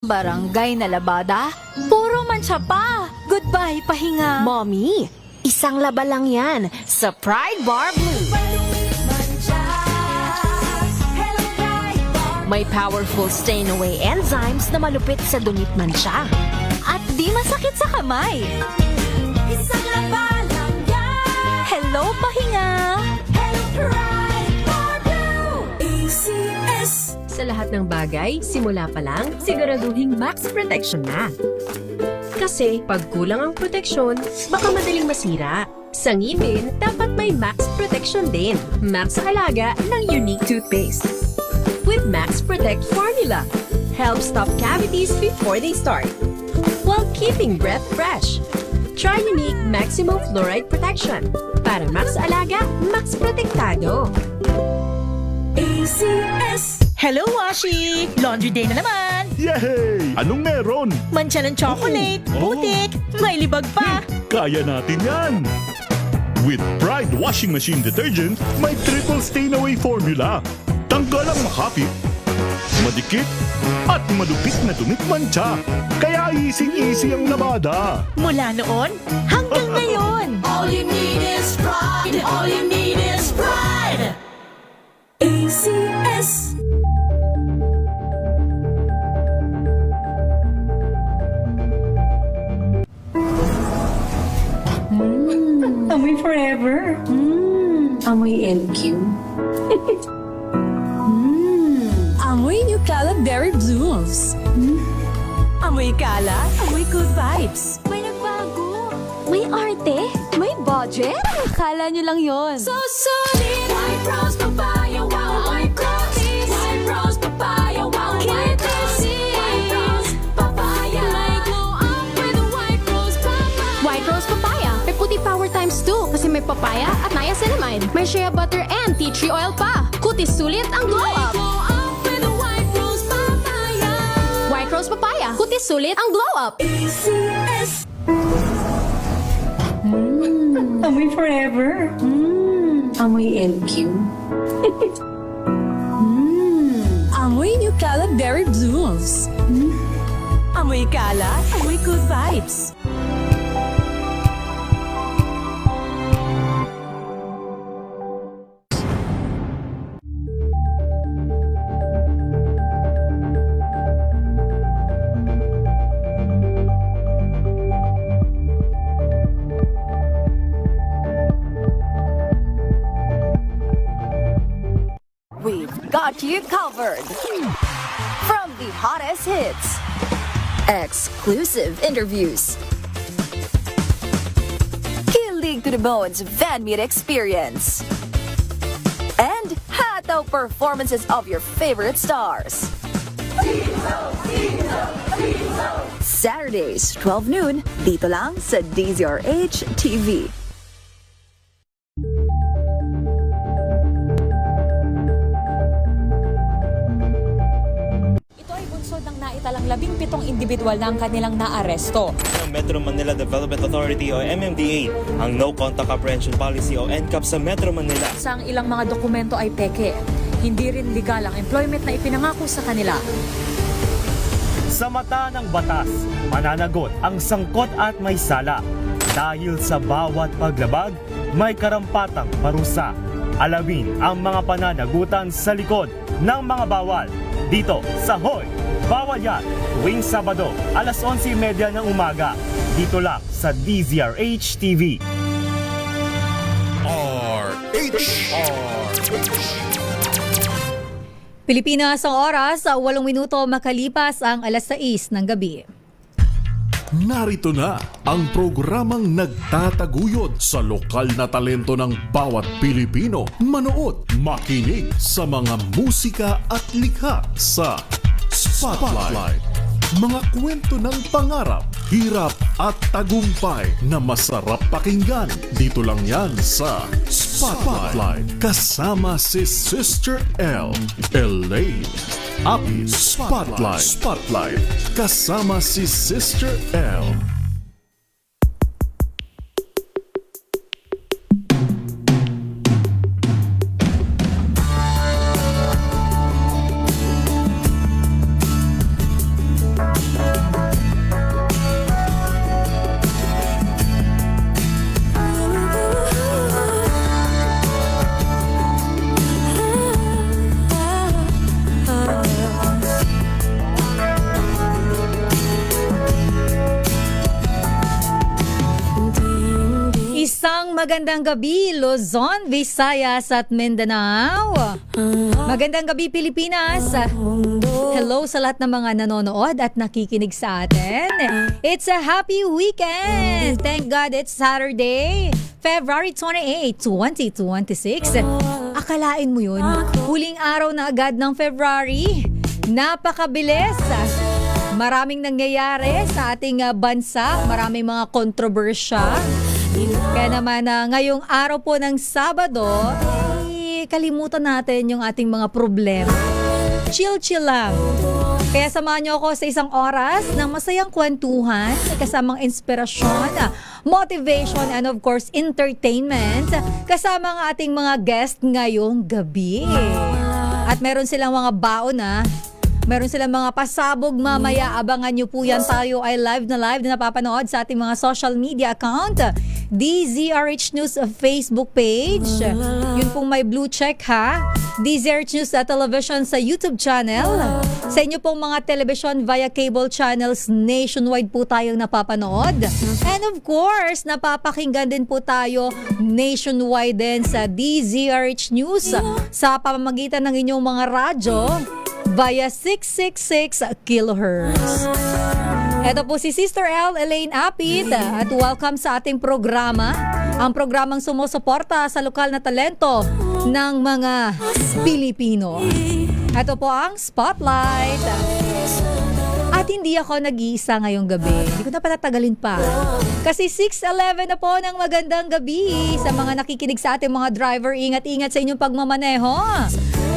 Barangay na labada? Puro mancha pa! Goodbye, pahinga! Mommy, isang laba lang yan sa Pride Bar Blue. May powerful stain-away enzymes na malupit sa dunit mancha. At di masakit sa kamay! Isang laba lang yan! Hello, pahinga! Hello, Pride Bar Blue! ACS! Sa lahat ng bagay, simula pa lang, siguraduhing max protection na. Kasi pag kulang ang proteksyon, baka madaling masira. Sa ngipin, dapat may max protection din. Max Alaga ng Unique Toothpaste. With Max Protect Formula, help stop cavities before they start, while keeping breath fresh. Try Unique Maximum Fluoride Protection. Para Max Alaga, Max Protektado. ACS! Hello, Washi! Laundry day na naman! Yay! Anong meron? Mancha ng chocolate, Oh. putik, may libag pa! Kaya natin yan! With Pride Washing Machine Detergent, may triple stain-away formula. Tanggal ang makapit, madikit, at malupit na dumit mancha. Kaya easy-easy ang labada. Mula noon hanggang ngayon! All you need is pride! All you need is pride! ACS! Amoy forever. Amoy LQ. Amoy New Calab Berry Blooms. Amoy kala, amoy good vibes. May nagbago. May arte. May budget. Akala nyo lang yon. So solid. White Rose Papaya. Wow. White Rose. White Rose Papaya. Wow. White Rose. White Rose Papaya. May glow up with White Rose Papaya. White Rose Papaya. May puti power times 2 kasi may papaya at niacinamide. May shea butter and tea tree oil pa. Kutis sulit ang glow up. Glow up with White Rose Papaya. White Rose Papaya. Kutis sulit ang glow up. ACS. Amoy forever. Amoy LQ. Amoy New Calab Berry Blooms. Amoy kala, amoy good vibes. We've got you covered. From the hottest hits, exclusive interviews, kilig to the bones fan meet experience, and hataw performances of your favorite stars. Saturdays, 12 noon, dito lang sa DZRH TV. Ito ay bunsod ng naitalang 17 individual na ang kanilang naaresto. Ng Metro Manila Development Authority o MMDA ang No Contact Apprehension Policy o NCAP sa Metro Manila. Sa ang ilang mga dokumento ay peke. Hindi rin legal ang employment na ipinangako sa kanila. Sa mata ng batas, mananagot ang sangkot at may sala. Dahil sa bawat paglabag, may karampatang parusa. Alamin ang mga pananagutan sa likod ng mga bawal. Dito sa Hoy! Bawal Yan! Tuwing Sabado, alas 11:30 ng umaga. Dito lang sa DZRH TV. Pilipinas ang oras, 8 minuto makalipas ang alas 6 ng gabi. Narito na ang programang nagtataguyod sa lokal na talento ng bawat Pilipino. Manood, makinig sa mga musika at likha sa Spotlight. Mga kwento ng pangarap, hirap at tagumpay na masarap pakinggan. Dito lang yan sa Spotlight. Kasama si Sister L. Elaine. Happy Spotlight. Kasama si Sister L. magandang gabi, Luzon, Visayas at Mindanao. Magandang gabi, Pilipinas. Hello sa lahat ng mga nanonood at nakikinig sa atin. It's a happy weekend. Thank God it's Saturday, February 28, 2026. Akalain mo yun, huling araw na agad ng February. Napakabilis. Maraming nangyayari sa ating bansa, maraming mga kontrobersya. Kaya naman ngayong araw po ng Sabado, kalimutan natin yung ating mga problema. Chill lang. Kaya samahan niyo ako sa isang oras ng masayang kwentuhan, kasamang inspirasyon, motivation, and of course, entertainment, kasama ang ating mga guest ngayong gabi. At meron silang mga baon meron silang mga pasabog mamaya. Abangan nyo po yan. Tayo ay live na napapanood sa ating mga social media account. DZRH News Facebook page. Yun pong may blue check ha. DZRH News Television sa YouTube channel. Sa inyo pong mga television via cable channels nationwide po tayong napapanood. And of course, napapakinggan din po tayo nationwide din sa DZRH News sa pamamagitan ng inyong mga radyo via 666 kHz. Ito po si Sister L. Elaine Apit at welcome sa ating programa. Ang programang sumusuporta sa lokal na talento ng mga Pilipino. Ito po ang Spotlight. At hindi ako nag-iisa ngayong gabi. Hindi ko na patatagalin pa. Kasi 6:11 na po ng magandang gabi. Sa mga nakikinig sa ating mga driver, ingat-ingat sa inyong pagmamaneho.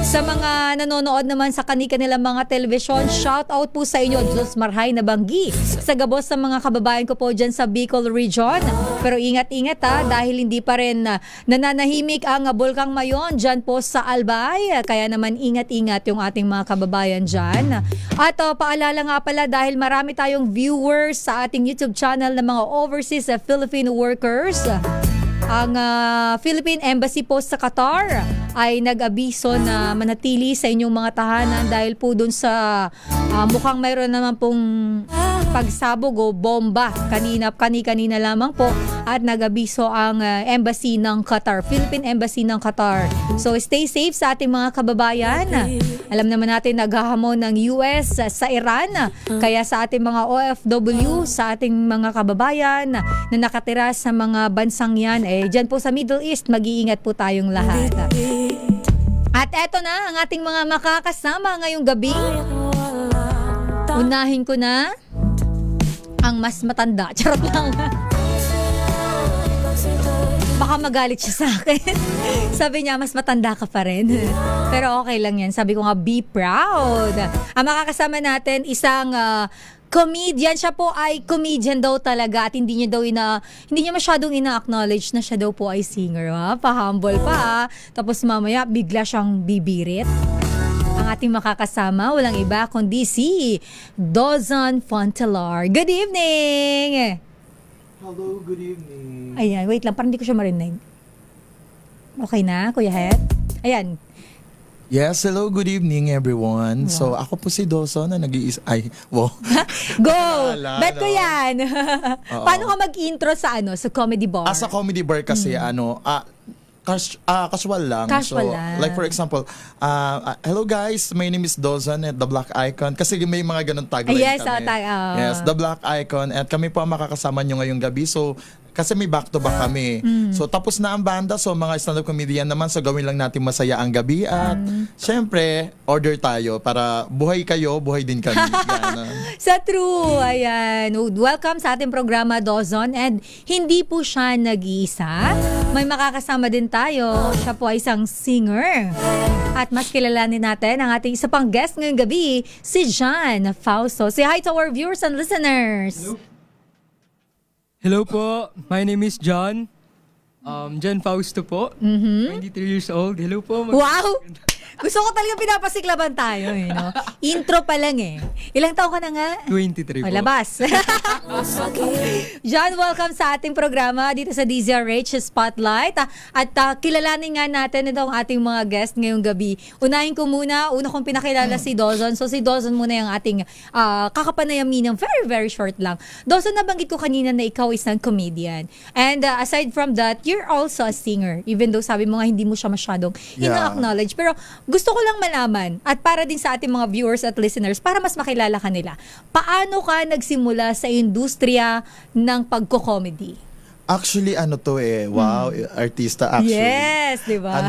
Sa mga nanonood naman sa kanilang mga telebisyon, shout out po sa inyo, Diyos Marhay na Banggi. Sa gabos sa mga kababayan ko po dyan sa Bicol Region. Pero ingat-ingat dahil hindi pa rin nananahimik ang Bulkang Mayon dyan po sa Albay. Kaya naman ingat-ingat yung ating mga kababayan dyan. At paalala nga pala dahil marami tayong viewers sa ating YouTube channel ng mga overseas Filipino workers. Ang Philippine Embassy po sa Qatar ay nag-abiso na manatili sa inyong mga tahanan dahil po dun sa mukhang mayroon naman pong pagsabog o bomba kanina lamang po at nag-abiso ang Embassy ng Qatar, Philippine Embassy ng Qatar. So stay safe sa ating mga kababayan. Alam naman natin naghahamon ng US sa Iran, kaya sa ating mga OFW, sa ating mga kababayan na nakatira sa mga bansang yan, dyan po sa Middle East, mag-iingat po tayong lahat. At eto na ang ating mga makakasama ngayong gabi. Unahin ko na ang mas matanda. Charot lang. Baka magalit siya sa akin. Sabi niya, mas matanda ka pa rin. Pero okay lang yan. Sabi ko nga, be proud. Ang makakasama natin, isang comedian. Siya po ay comedian daw talaga at hindi niya masyadong ina-acknowledge na siya daw po ay singer. Pa-humble pa. Tapos mamaya, bigla siyang bibirit. Ang ating makakasama, walang iba kundi si Dozon Fontelar. Good evening! Hello, good evening. Ayan, wait lang, parang hindi ko siya marinig. Okay na, Kuya Het? Ayan. Yes, hello, good evening everyone. Wow. So, ako po si Dawson na wow. Go! Bet ko yan! Paano ka mag-intro sa sa comedy bar? Sa comedy bar kasi, casual lang. Casual lang. Like for example, hello guys, my name is Dawson at The Black Icon. Kasi may mga ganun tagline yes, kami. Yes, The Black Icon. At kami po ang makakasama nyo ngayong gabi. So, kasi may back-to-back kami. So, tapos na ang banda. So, mga stand-up comedian naman. So, gawin lang natin masaya ang gabi. At, syempre, order tayo para buhay kayo, buhay din kami. Sa true. Ayan. Welcome sa ating programa, Dozon. And hindi po siya nag-iisa. May makakasama din tayo. Siya po ay isang singer. At mas kilalanin natin ang ating isa pang guest ngayong gabi, si John Fausto. Say hi to our viewers and listeners. Hello po, my name is John. John Fausto po. 23 years old. Hello po. Wow! Gusto ko talaga pinapasiklaban tayo, no? Intro pa lang Ilang taon ka na nga? 23 po. Labas. John, welcome sa ating programa dito sa DZRH Spotlight. At kilalanin nga natin itong ating mga guest ngayong gabi. Una kong pinakilala si Dozon. So si Dozon muna yung ating kakapanayamin ng very, very short lang. Dozon, nabanggit ko kanina na ikaw isang comedian. And aside from that, you're also a singer. Even though sabi mo nga hindi mo siya masyadong ina-acknowledge. Pero gusto ko lang malaman, at para din sa ating mga viewers at listeners, para mas makilala ka nila, paano ka nagsimula sa industriya ng pagko-comedy? Actually, artista actually. Yes, di ba?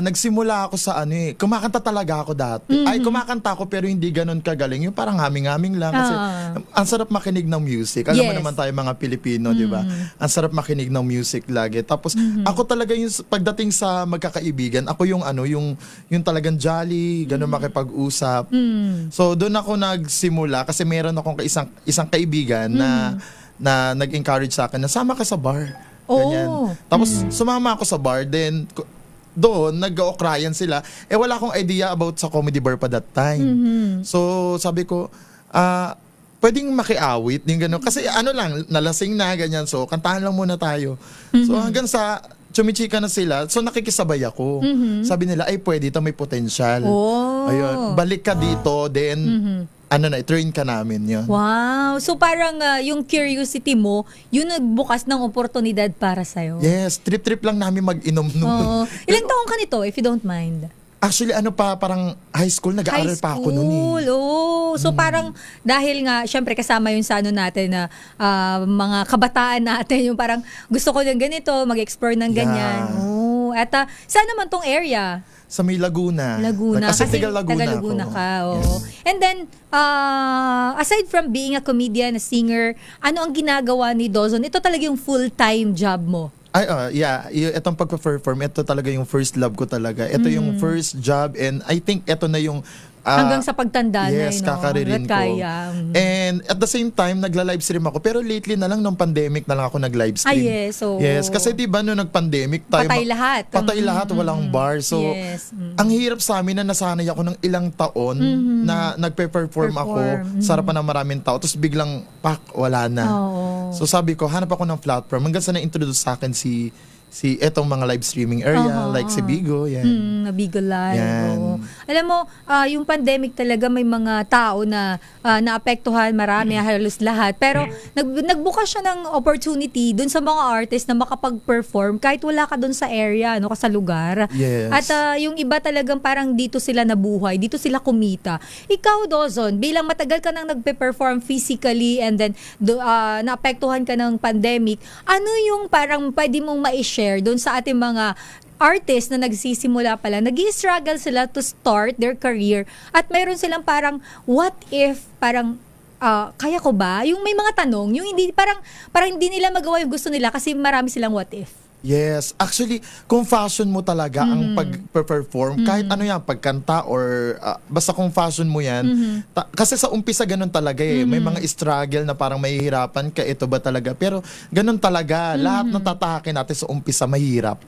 Nagsimula ako sa kumakanta talaga ako dati. Ay, kumakanta ako pero hindi ganun kagaling. Yung parang haming-haming lang. Kasi ang sarap makinig ng music. Alam mo naman tayo mga Pilipino, di ba? Ang sarap makinig ng music lagi. Tapos, ako talaga yung pagdating sa magkakaibigan, ako yung yung talagang jolly, ganun makipag-usap. So, doon ako nagsimula kasi meron akong isang kaibigan na nag-encourage sa akin na sama ka sa bar. Ganyan. Tapos sumama ako sa bar, then doon nag-okrayan sila. Wala akong idea about sa comedy bar pa that time. So sabi ko, pwedeng makiawit, yung gano'n. Kasi nalasing na, ganyan. So kantahan lang muna tayo. So hanggang sa chumichika na sila, so nakikisabay ako. Sabi nila, ay pwede ito, may potential. Ayun, balik ka dito, then train ka namin yun. Wow. So parang yung curiosity mo, yun nagbukas ng oportunidad para sa'yo. Yes, trip-trip lang namin mag-inom noon. Ilang taong ka nito, if you don't mind? Actually, parang high school, nag-aaral pa ako noon eh. So parang dahil nga, syempre kasama yun sa natin na mga kabataan natin, yung parang gusto ko ng ganito, mag-explore ng ganyan. At saan naman tong area? Sa may Laguna. Kasi taga Laguna ako. Ka. And then, aside from being a comedian, a singer, ano ang ginagawa ni Dawson? Ito talaga yung full-time job mo. Itong pagpa-perform, ito talaga yung first love ko talaga. Ito yung first job, and I think ito na yung hanggang sa pagtanda na yes, kakaririn ko. And at the same time, nagla-live stream ako. Pero lately na lang, nung pandemic na lang ako nag-live stream. Yes, kasi diba nung nag-pandemic, patay lahat. Patay lahat, walang bar. So, ang hirap sa amin na nasanay ako ng ilang taon na nagpe-perform ako sa harapan ng maraming tao. Tapos biglang, wala na. So sabi ko, hanap ako ng platform. Hanggang sa na-introduce sa akin si etong mga live streaming area, like si Bigo, yan. Bigo Live. Alam mo, yung pandemic talaga may mga tao na naapektuhan, marami, halos lahat. Pero nagbukas siya ng opportunity dun sa mga artist na makapag-perform kahit wala ka dun sa area, ka sa lugar. Yes. At yung iba talagang parang dito sila nabuhay, dito sila kumita. Ikaw, Dawson, bilang matagal ka nang nagpe-perform physically and then naapektuhan ka ng pandemic, ano yung parang pwede mong ma-share doon sa ating mga artist na nagsisimula pa lang, nag-i-struggle sila to start their career at mayroon silang parang what if, parang kaya ko ba? Yung may mga tanong, yung hindi parang hindi nila magawa yung gusto nila kasi marami silang what if. Yes. Actually, kung fashion mo talaga ang pag-perform, kahit ano yan, pagkanta or basta kung fashion mo yan, kasi sa umpisa ganun talaga eh. May mga struggle na parang mahihirapan ka, ito ba talaga? Pero ganun talaga. Lahat ng tatahakin natin sa umpisa, mahirap.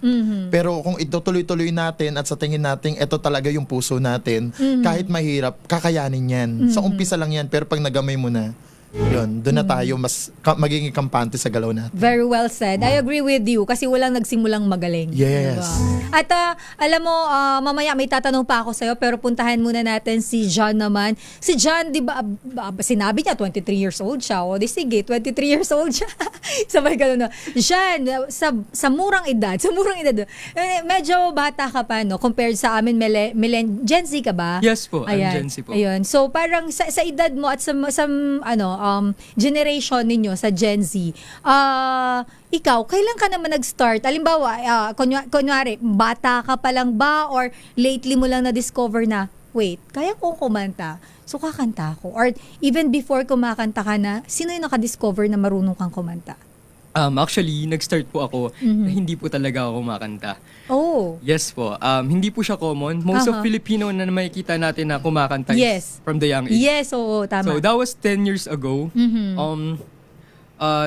Pero kung itutuloy-tuloy natin at sa tingin natin, ito talaga yung puso natin, kahit mahirap, kakayanin yan. Sa umpisa lang yan, pero pag nagamay mo na, yun, doon na tayo mas magiging kampante sa galaw natin. Very well said. I agree with you kasi walang nagsimulang magaling. Yes. Diba? At alam mo, mamaya may tatanong pa ako sa'yo pero puntahan muna natin si John naman. Si John, di ba, sinabi niya 23 years old siya. O di sige, 23 years old siya. Sabay gano'n. John, sa murang edad, medyo bata ka pa, no? Compared sa amin, Gen Z ka ba? Yes po, Ayan. I'm Gen Z po. Ayun. So parang sa edad mo at sa generation ninyo sa Gen Z, ikaw, kailan ka naman nag-start? Halimbawa, kunwari, bata ka pa lang ba or lately mo lang na-discover na, wait, kaya kong kumanta, so kakanta ako? Or even before kumakanta ka na, sino yung nakadiscover na marunong kang kumanta? Actually, nag-start po ako na hindi po talaga ako kumakanta. Oh. Yes po. Hindi po siya common. Most of Filipino na makikita natin na kumakanta is from the young age. Yes, oo, tama. So, that was 10 years ago.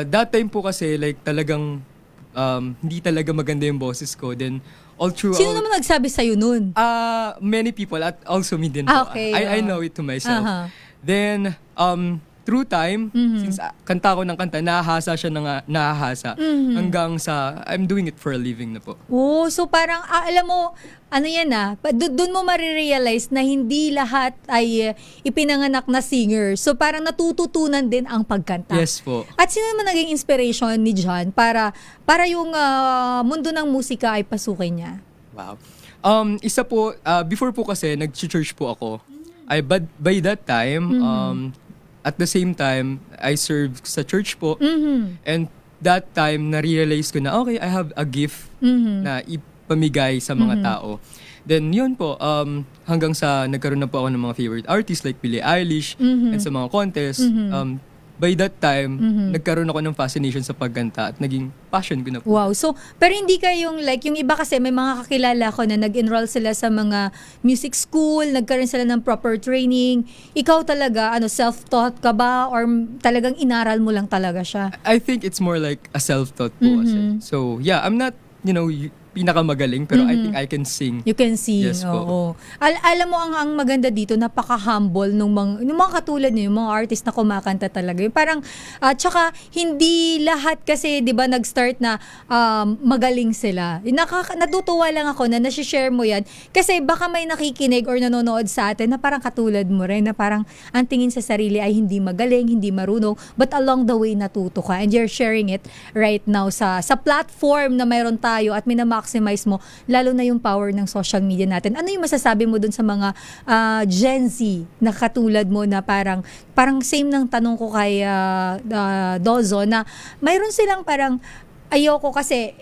That time po kasi, like, talagang hindi talaga maganda yung boses ko. Then, all throughout... Sino naman nagsabi sa'yo nun? Many people, at also me din po. Okay. I know it to myself. Then, through time, since kanta ko ng kanta, nahahasa siya ng nahahasa. Hanggang sa, I'm doing it for a living na po. Oh, so parang, alam mo, ano yan doon mo marirealize na hindi lahat ay ipinanganak na singer. So parang natututunan din ang pagkanta. Yes po. At sino naman naging inspiration ni John para yung mundo ng musika ay pasukin niya? Wow. Isa po, before po kasi, nag-church po ako. But by that time, at the same time, I served sa church po. And that time, na-realize ko na, okay, I have a gift na ipamigay sa mga tao. Then yun po, hanggang sa nagkaroon na po ako ng mga favorite artists like Billie Eilish and sa mga contest. By that time, nagkaroon ako ng fascination sa pagkanta at naging passion ko na po. Wow. So, pero hindi kayong like, yung iba kasi may mga kakilala ko na nag-enroll sila sa mga music school, nagkaroon sila ng proper training. Ikaw talaga, self-taught ka ba or talagang inaral mo lang talaga siya? I think it's more like a self-taught po kasi. So, yeah, I'm not, pinakamagaling, pero I think I can sing. You can sing, Yes po. oo. Alam mo, ang maganda dito, napaka-humble nung mga katulad niyo, yung mga artist na kumakanta talaga. Yung parang, tsaka, hindi lahat kasi, di ba, nag-start na magaling sila. Natutuwa lang ako na nasi-share mo yan. Kasi baka may nakikinig or nanonood sa atin na parang katulad mo rin, na parang ang tingin sa sarili ay hindi magaling, hindi marunong, but along the way natuto ka. And you're sharing it right now sa platform na mayroon tayo at minamaximize mo, lalo na yung power ng social media natin. Ano yung masasabi mo dun sa mga Gen Z na katulad mo na parang same ng tanong ko kay Dozo na mayroon silang parang ayoko kasi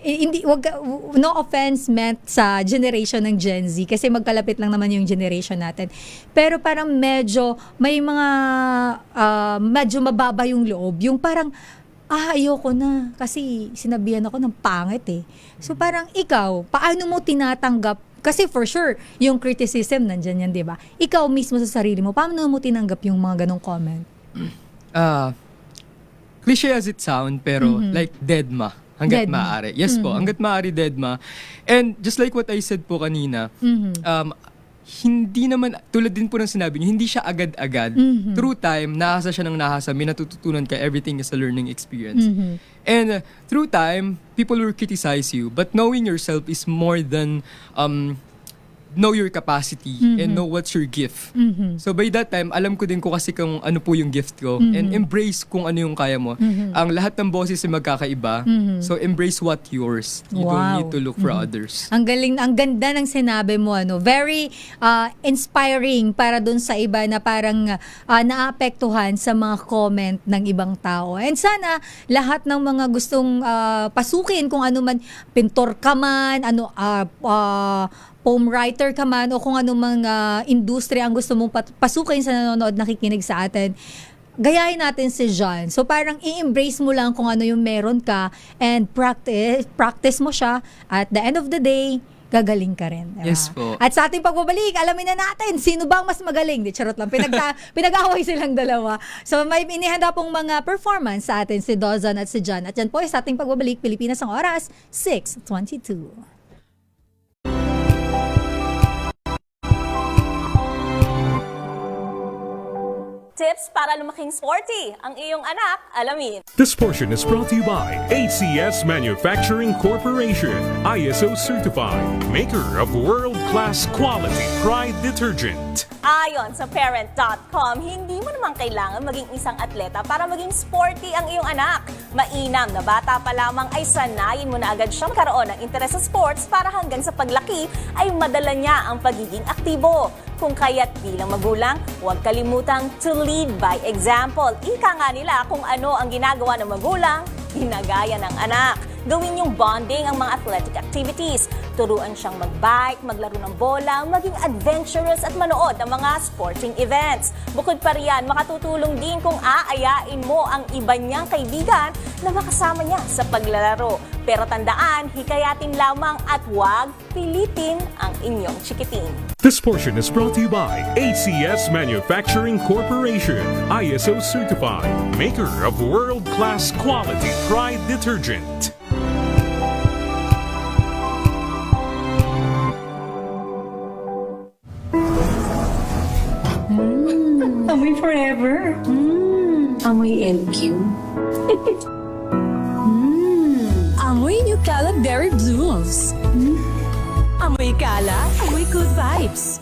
no offense meant sa generation ng Gen Z kasi magkalapit lang naman yung generation natin. Pero parang medyo may mga medyo mababa yung loob. Yung parang ayoko na kasi sinabihan ako ng pangit eh. So parang ikaw, paano mo tinatanggap? Kasi for sure, yung criticism nandyan yan, di ba? Ikaw mismo sa sarili mo, paano mo tinanggap yung mga ganong comment? Cliche as it sound, pero like deadma. Hanggat maaari. Yes po, hanggat maaari deadma. And just like what I said po kanina, hindi naman, tulad din po ng sinabi niyo, hindi siya agad-agad. Through time, nahasa siya ng nahasa, may natututunan ka, everything is a learning experience. And through time, people will criticize you, but knowing yourself is more than know your capacity and know what's your gift. So by that time, alam ko din ko kasi kung ano po yung gift ko and embrace kung ano yung kaya mo. Ang lahat ng boses ay magkakaiba. So embrace what yours. You don't need to look for others. Ang galing, ang ganda ng sinabi mo, very inspiring para dun sa iba na parang naapektuhan sa mga comment ng ibang tao. And sana lahat ng mga gustong pasukin kung ano man, pintor ka man, poem writer ka man o kung anong mga industriya ang gusto mong pasukin sa nanonood, nakikinig sa atin, gayahin natin si John. So parang i-embrace mo lang kung ano yung meron ka and practice mo siya. At the end of the day, gagaling ka rin. Diba? Yes po. At sa ating pagbabalik, alamin na natin sino bang mas magaling. Di, charot lang. Pinag-away silang dalawa. So may inihanda pong mga performance sa atin si Dozon at si John. At yan po sa ating pagbabalik, Pilipinas ang oras, 6:22. Tips para lumaking sporty ang iyong anak, alamin. This portion is brought to you by ACS Manufacturing Corporation, ISO certified, maker of world-class quality Pride detergent. Ayon sa parent.com, hindi mo naman kailangan maging isang atleta para maging sporty ang iyong anak. Mainam na bata pa lamang ay sanayin mo na agad siyang magkaroon ng interes sa sports para hanggang sa paglaki ay madala niya ang pagiging aktibo. Kung kaya't bilang magulang, huwag kalimutang to lead by example. Ika nga nila kung ano ang ginagawa ng magulang, ginagaya ng anak. Gawin yung bonding ang mga athletic activities. Turuan siyang mag-bike, maglaro ng bola, maging adventurous at manood ng mga sporting events. Bukod pa riyan, makatutulong din kung aayain mo ang iba niyang kaibigan na makasama niya sa paglalaro. Pero tandaan, hikayatin lamang at huwag pilitin ang inyong chikiting. This portion is brought to you by ACS Manufacturing Corporation, ISO certified, maker of world-class quality Pride detergent. Amoy forever. Amoy LQ. Amoy New Caleb Berry Blooms. Amoy kalat, amoy good vibes.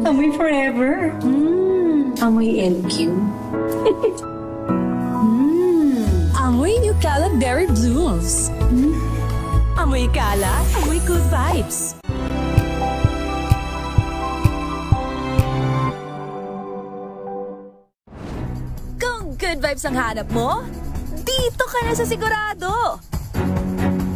Amoy forever. Amoy LQ. Amoy New Caleb Berry Blooms. Amoy kalat, amoy good vibes. Kung good vibes ang hanap mo, dito ka na sa sigurado.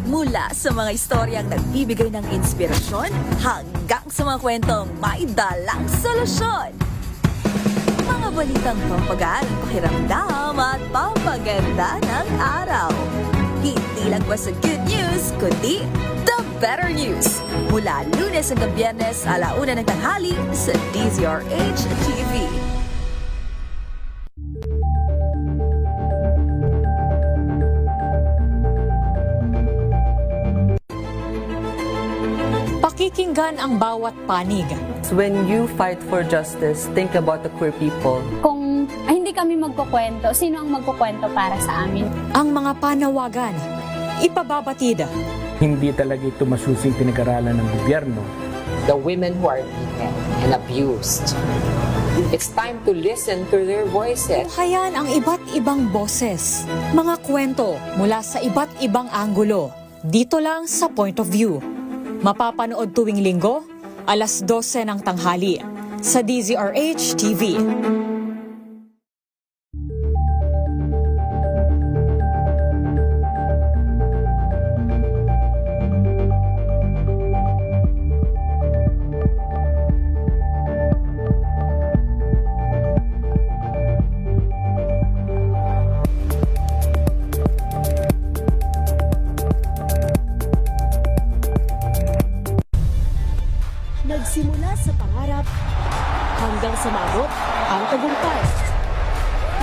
Mula sa mga istoryang nagbibigay ng inspirasyon hanggang sa mga kwentong may dalang solusyon. Mga balitang pampagaan, pakiramdam at pampaganda ng araw. Hindi lang basta good news, kundi the better news. Mula Lunes hanggang Biyernes, 1:00 ng tanghali sa DZRH TV. Pakikinggan ang bawat panig. When you fight for justice, think about the queer people. Kung hindi kami magkukwento, sino ang magkukwento para sa amin? Ang mga panawagan, ipababatid. Hindi talaga ito masusing pinag-aralan ng gobyerno. The women who are beaten and abused. It's time to listen to their voices. Buhayan ang iba't ibang boses. Mga kwento mula sa iba't ibang anggulo. Dito lang sa Point of View. Mapapanood tuwing linggo, 12:00 ng tanghali sa DZRH TV. Nagsimula sa pangarap hanggang sa maabot ang tagumpay.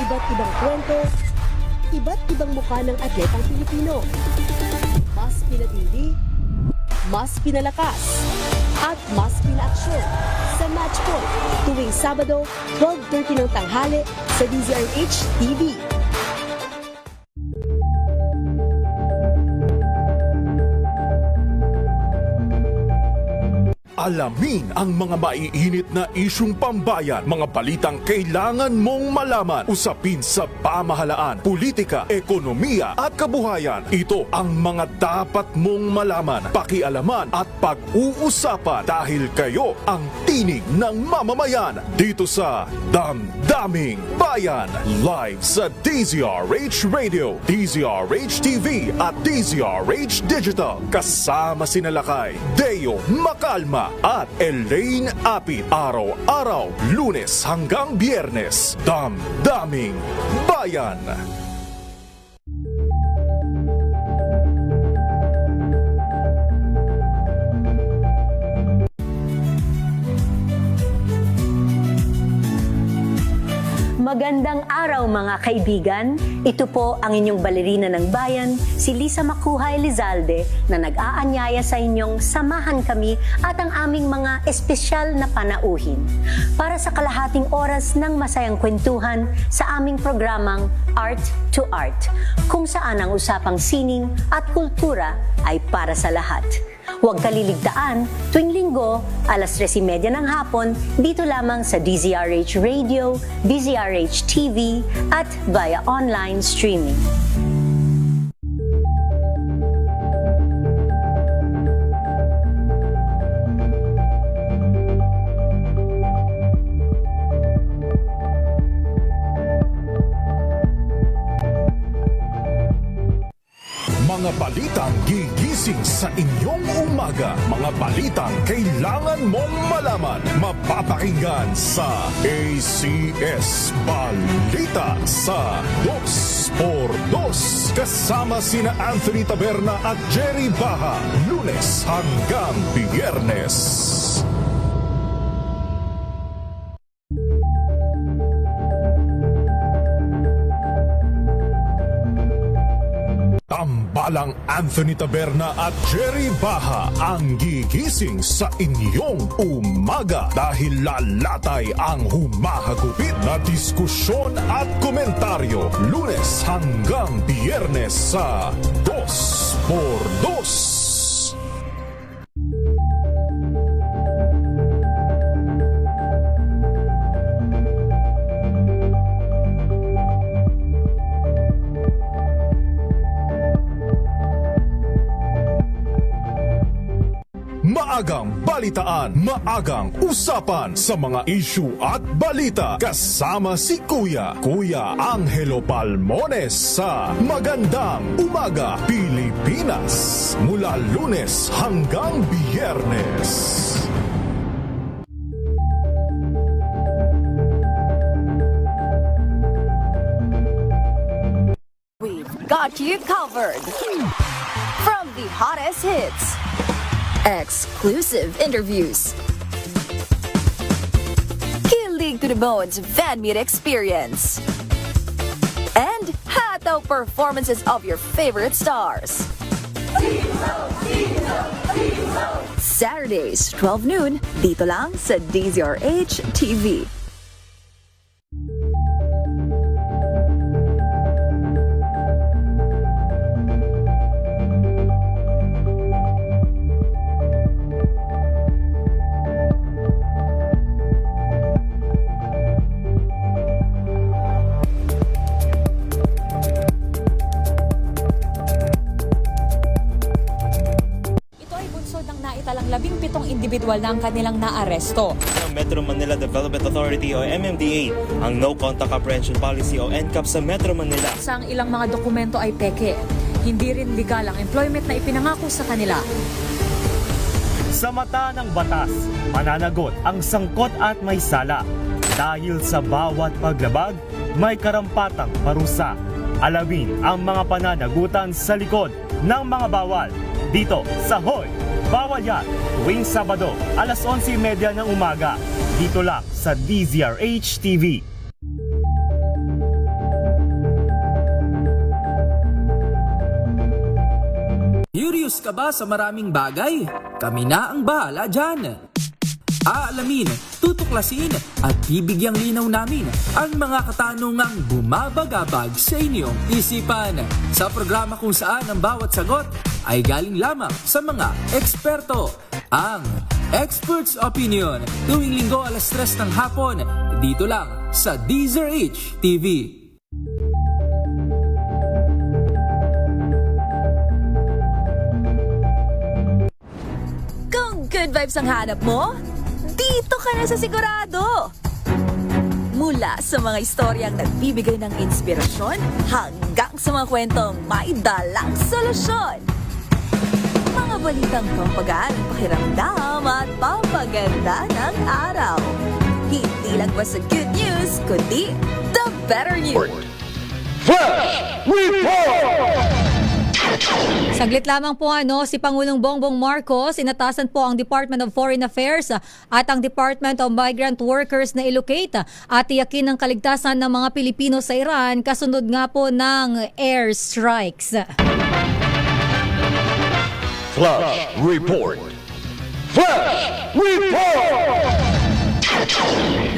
Iba't ibang kwento, iba't ibang mukha ng atletang Pilipino. Mas pinatindi, mas pinalakas, at mas pinaaksyon sa Match Point tuwing Sabado, 12:30 ng tanghali sa DZRH TV. Alamin ang mga maiinit na isyung pambayan, mga balitang kailangan mong malaman, usapin sa pamahalaan, politika, ekonomiya at kabuhayan. Ito ang mga dapat mong malaman, pakialaman at pag-uusapan dahil kayo ang tinig ng mamamayan dito sa Damdaming Bayan. Live sa DZRH Radio, DZRH TV at DZRH Digital. Kasama sinalakay Deo Macalma at Elaine Apit. Araw-araw, Lunes hanggang Biyernes. Damdaming Bayan. Magandang araw mga kaibigan. Ito po ang inyong balerina ng bayan, si Lisa Makuhay Lizalde, na nag-aanyaya sa inyong samahan kami at ang aming mga espesyal na panauhin para sa kalahating oras ng masayang kwentuhan sa aming programang Art to Art, kung saan ang usapang sining at kultura ay para sa lahat. Huwag kaliligtaan, tuwing linggo, 3:30 ng hapon, dito lamang sa DZRH Radio, DZRH TV, at via online streaming. Mga balitang gigising sa inyong umaga. Mga balitang kailangan mong malaman. Mapapakinggan sa ACS Balita sa 2x2. Kasama sina Anthony Taberna at Jerry Baha. Lunes hanggang Biyernes. Samantalang Anthony Taberna at Jerry Baha ang gigising sa inyong umaga dahil lalatay ang humahagupit na diskusyon at komentaryo Lunes hanggang Biyernes sa 2x2. Maagang balitaan, maagang usapan sa mga issue at balita kasama si Kuya Angelo Palmones sa Magandang Umaga Pilipinas mula Lunes hanggang Biyernes. We've got you covered. From the hottest hits, exclusive interviews, kilig to the bones fan meet experience, and hataw performances of your favorite stars. Saturdays, 12 noon, dito lang sa DZRH TV. Naitalang 17 individual na ang kanilang naaresto. Ng Metro Manila Development Authority o MMDA ang No Contact Apprehension Policy o NCAP sa Metro Manila. Sa ilang mga dokumento ay peke. Hindi rin legal ang employment na ipinangako sa kanila. Sa mata ng batas, mananagot ang sangkot at may sala. Dahil sa bawat paglabag, may karampatang parusa. Alamin ang mga pananagutan sa likod ng mga bawal. Dito sa Hoy! Bawal Yan! Tuwing Sabado, alas 11:30 ng umaga. Dito lang sa DZRH TV. Curious ka ba sa maraming bagay? Kami na ang bahala dyan. Aalamin, tutuklasin at bibigyang linaw namin ang mga katanungang bumabagabag sa inyong isipan. Sa programa kung saan ang bawat sagot ay galing lamang sa mga eksperto. Ang Expert's Opinion, tuwing linggo alas 3 ng hapon, dito lang sa DZRH TV. Kung good vibes ang hanap mo, dito ka na sa sigurado. Mula sa mga istoryang nagbibigay ng inspirasyon hanggang sa mga kwentong may dalang solusyon. Mga balitang pampagaan, pakiramdam at pampaganda ng araw. Hindi lang basta good news, kundi the better news. Flash Report! Saglit lamang po si Pangulong Bongbong Marcos, inatasan po ang Department of Foreign Affairs at ang Department of Migrant Workers na ilocate at tiyakin ang kaligtasan ng mga Pilipino sa Iran kasunod nga po ng air strikes. Flash Report! Flash Report!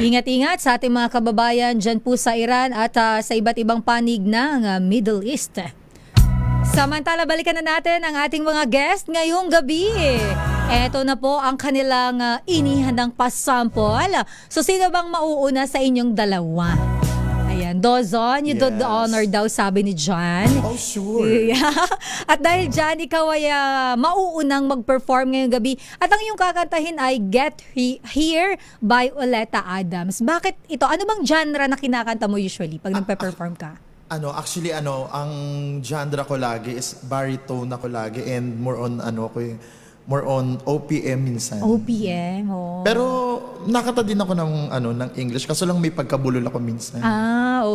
Ingat-ingat sa ating mga kababayan dyan po sa Iran at sa iba't ibang panig ng Middle East. Samantala, balikan na natin ang ating mga guest ngayong gabi. Eto na po ang kanilang inihandang pasampol. So, sino bang mauuna sa inyong dalawa? Ayan, Dozon, you did the honor daw, sabi ni John. Oh, sure. Yeah. At dahil John, ikaw ay mauunang mag-perform ngayong gabi. At ang iyong kakantahin ay Get Here by Oleta Adams. Bakit ito? Ano bang genre na kinakanta mo usually pag nagpe-perform ka? Actually, ang genre ko lagi is baritone ako lagi and more on OPM minsan. OPM, oh. Pero nakata din ako ng English kaso lang may pagkabulol ako minsan.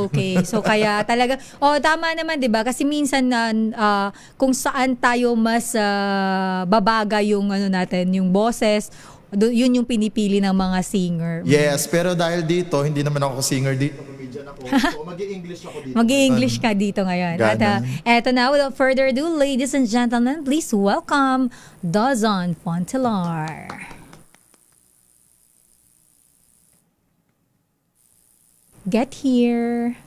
Okay. So kaya talaga tama naman 'di ba? Kasi minsan kung saan tayo mas babaga yung natin, yung boses, yun yung pinipili ng mga singer. Yes, pero dahil dito hindi naman ako singer dito. nandyan ako. So, mag-i-English ako dito. Mag-i-English ka dito ngayon. At Ganon. eto na, without further ado, ladies and gentlemen, please welcome Dazon Fontelar. Get here.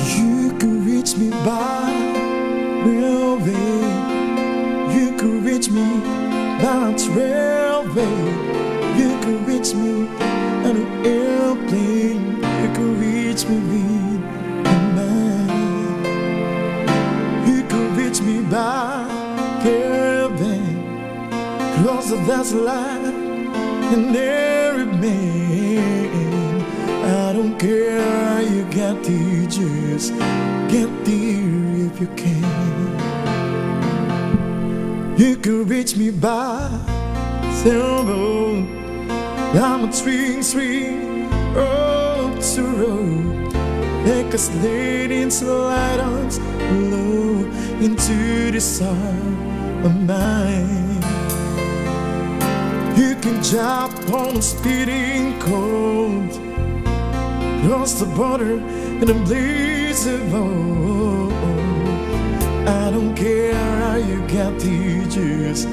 You can reach me by railway. You can reach me by railway. You can reach me on an airplane. You can reach me with a mind. You can reach me by caravan. Cross the desert line and every man. I don't care how you get there, just get there if you can. You can reach me by sailboat. I'm a swing road to road. Take us lady and slide on low into the sun of mine. You can jump on a speeding cold, cross the border in a blaze of gold. I don't care how you get there, just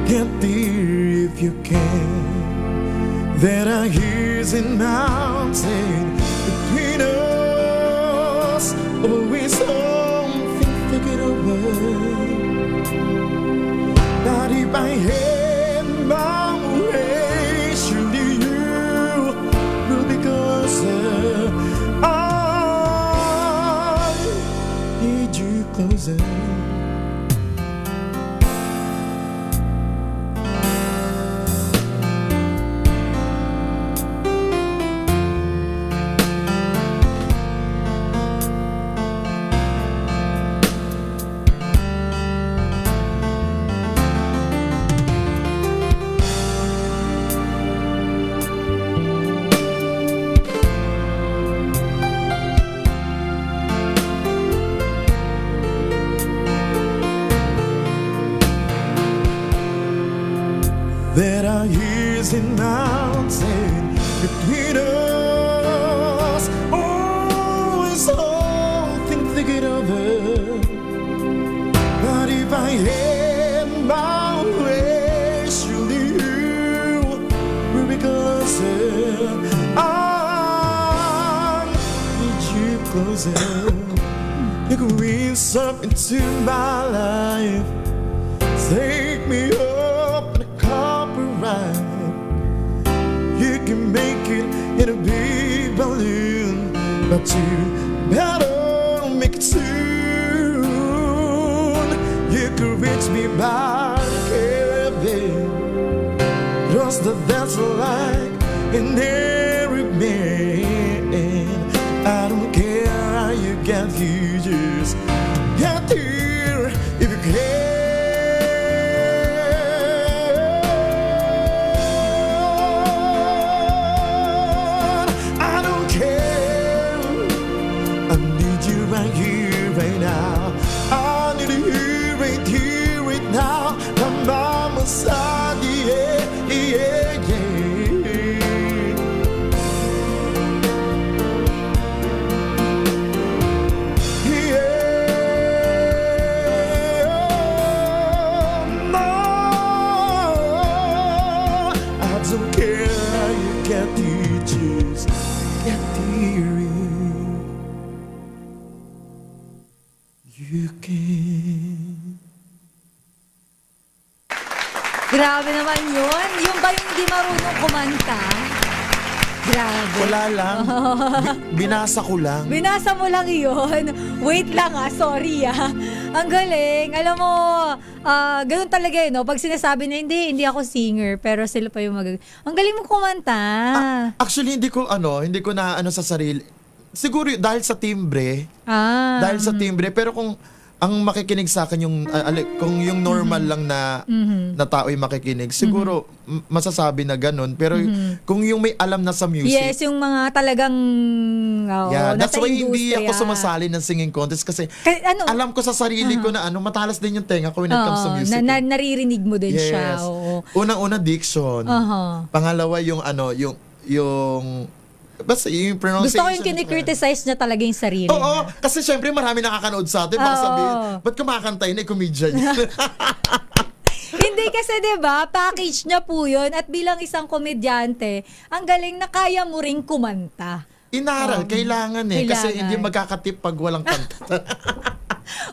get there if you can. There are hills and mountains between us, always something figured over. But if I had my way, surely you will be closer. I need you closer. There are hills and mountains between us, always something figured over. But if I had my way, surely you will be closer. I need you closer. You can reach up into my life, take me up in a copper ride. You can make it in a big balloon, but you better make it soon. You can reach me by the Caribbean, cross the desert like an Arab man. I don't care how you get here, just get here if you can. I don't care. I need you right here, right now. I need you right here, right now. My mama said, yeah, yeah, yeah. Don't care how you get there, just get there if you can. Grabe naman yun. Yung ba yung hindi marunong kumanta? Grabe. Wala lang. Binasa ko lang. Binasa mo lang yun. Wait lang sorry Ang galing. Alam mo, ganun talaga no? Pag sinasabi na hindi ako singer, pero sila pa yung Ang galing mo kumanta. Actually, hindi ko na sa sarili. Siguro dahil sa timbre. Dahil sa timbre. Pero kung ang makikinig sa akin yung kung yung normal lang na tao yung makikinig, siguro masasabi na ganun. Pero kung yung may alam na sa music. Yes, yung mga talagang that's nasa why hindi industriya. ako sumasali ng singing contest kasi alam ko sa sarili ko na matalas din yung tenga ko when it comes to music. Naririnig mo din siya. Oo. Unang-una diction. Pangalawa yung basta yung pronunciation. Gusto ko yung kinikriticize niya talaga yung sarili. Oo, kasi syempre marami nakakanood sa atin. Baka sabihin, ba't kumakanta yun? Comedian yun. Hindi kasi 'di ba, package niya po 'yun at bilang isang komedyante, ang galing na kaya mo ring kumanta. Inaral, kailangan kasi hindi magkakatip pag walang kanta.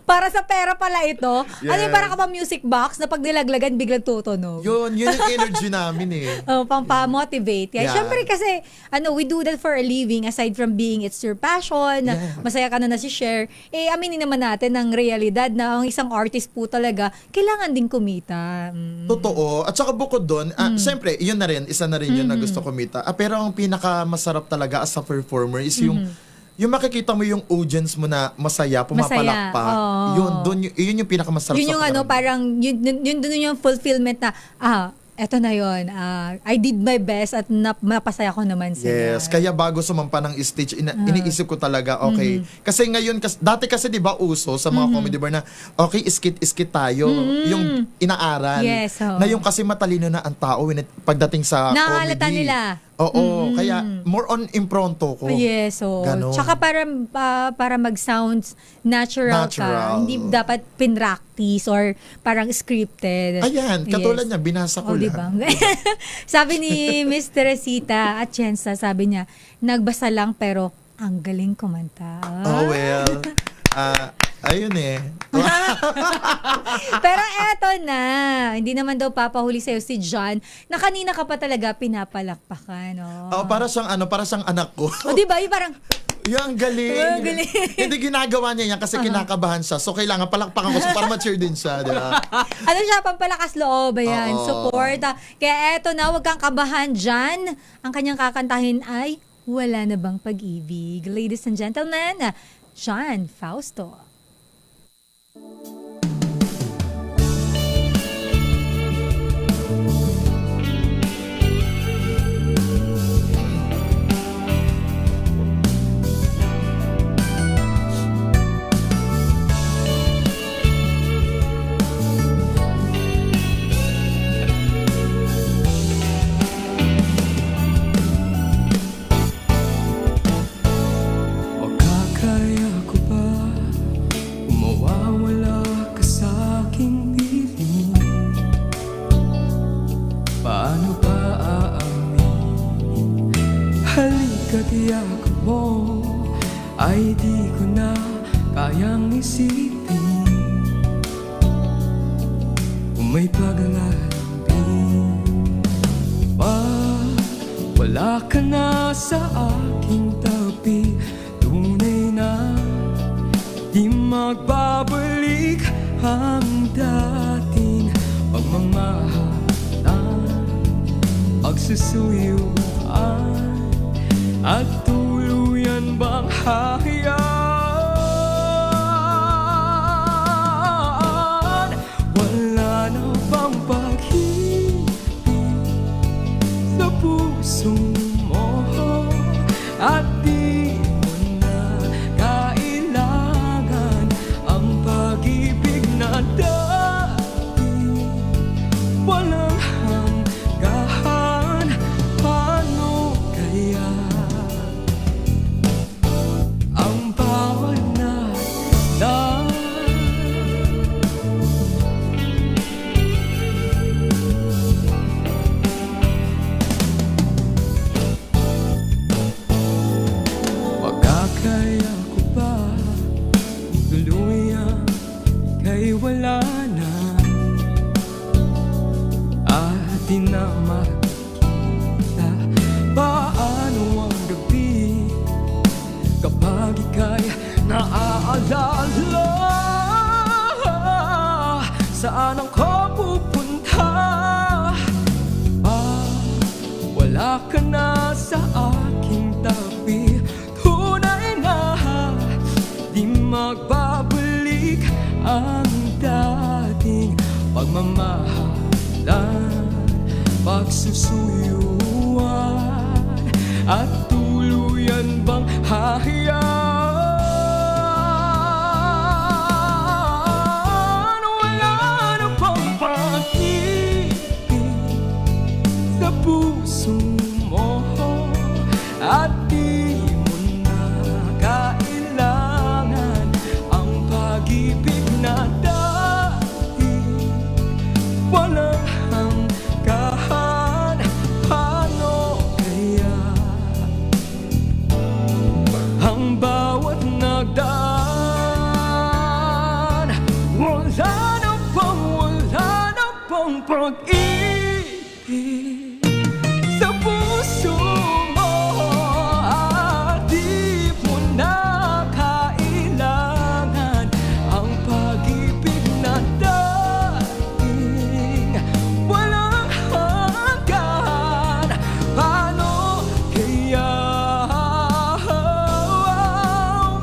Para sa pera pala ito. Yes. Ano yung para ka pa music box na pag nilaglagan biglang tutunog. Yun yung energy namin Pang-motivate. Yeah. Siyempre kasi, we do that for a living aside from being it's your passion, masaya ka na si-share. Aminin naman natin ng realidad na ang isang artist po talaga, kailangan din kumita. Totoo. At saka bukod doon, siyempre, yun na rin, isa na rin yun na gusto kumita. Pero ang pinaka-masarap talaga as a performer is yung makikita mo yung audience mo na masaya, pumapalakpak. Yun yung pinakamasarap yun yung sa parang, yun yung fulfillment na, eto na yun. I did my best at mapasaya ko naman sila. Yes, kaya bago sumampa ng stage, iniisip ko talaga, okay. Kasi ngayon, dati kasi di ba uso sa mga comedy bar na, okay, skit tayo. Yung inaaral. Yes, Ngayon kasi matalino na ang tao pagdating sa nakakalata comedy. nila. Oo, kaya more on impronto ko. Yes, Ganon. Tsaka para mag-sounds natural ka. Hindi dapat pinractice or parang scripted. Ayan, katulad niya, binasa ko lang. Diba? Sabi ni Miss Teresita Atienza, sabi niya, nagbasa lang pero ang galing kumanta. Oh, well. Ayun Pero eto na, hindi naman daw papahuli sa'yo si John na kanina ka pa talaga pinapalakpakan. Para siyang anak ko. Diba? Yung parang, yung galing. Hindi ginagawa niya yan kasi kinakabahan siya. So, kailangan palakpakan ko para ma-cheer din siya. Diba? Ano siya, pampalakas loob, ayan, support. Kaya eto na, huwag kang kabahan dyan. Ang kanyang kakantahin ay Wala na Bang Pag-ibig. Ladies and gentlemen, John Fausto. Makakaya ko ba mawawala ka sa aking piling? Paano ba aaminin? Halika't yakap mo ay di ko na kayang isipin. Kung may paglalambing pa, wala ka na sa aking tabi. Tunay na di magbabalik ang dating pagmamahalan, pagsusuyuan at tuluyan bang hayaan? Wala na bang pag-ibig sa puso mo at di mo na kailangan ang pag-ibig na dati walang hanggahan? Paano kaya ang bawat natan? Magkakaya ko ba tuluyan kay wala na at di na makikita? Paano ang gabi kapag ika'y naaalala? Saan ako pupunta? Wala ka na sa aking tabi. Tunay pagmamahalan, pagsusuyuan, at tuluyan bang hahayaan? Wala na bang pag-ibig sa puso mo, at di mo na kailangan ang pag-ibig na dahil walang hanggan. Paano kaya ang bawat nagdaan? Wala na bang pag-ibig sa puso mo, at di mo na kailangan ang pag-ibig na dating walang hanggan. Paano kaya ang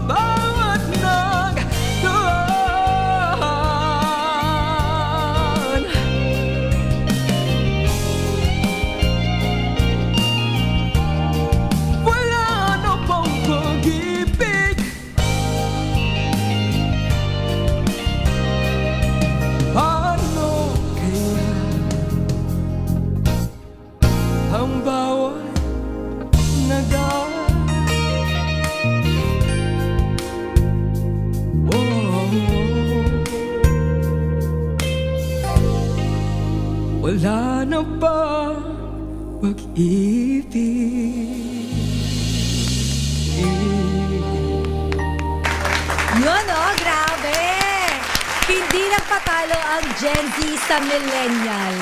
bawat nagdaan? Wala na bang pag-ibig? Paano kaya ang bawat nagdaan? Wala na ba pag-ibig? Yun, oh, grabe! Hindi nagpatalo ang Gen Z sa millennial.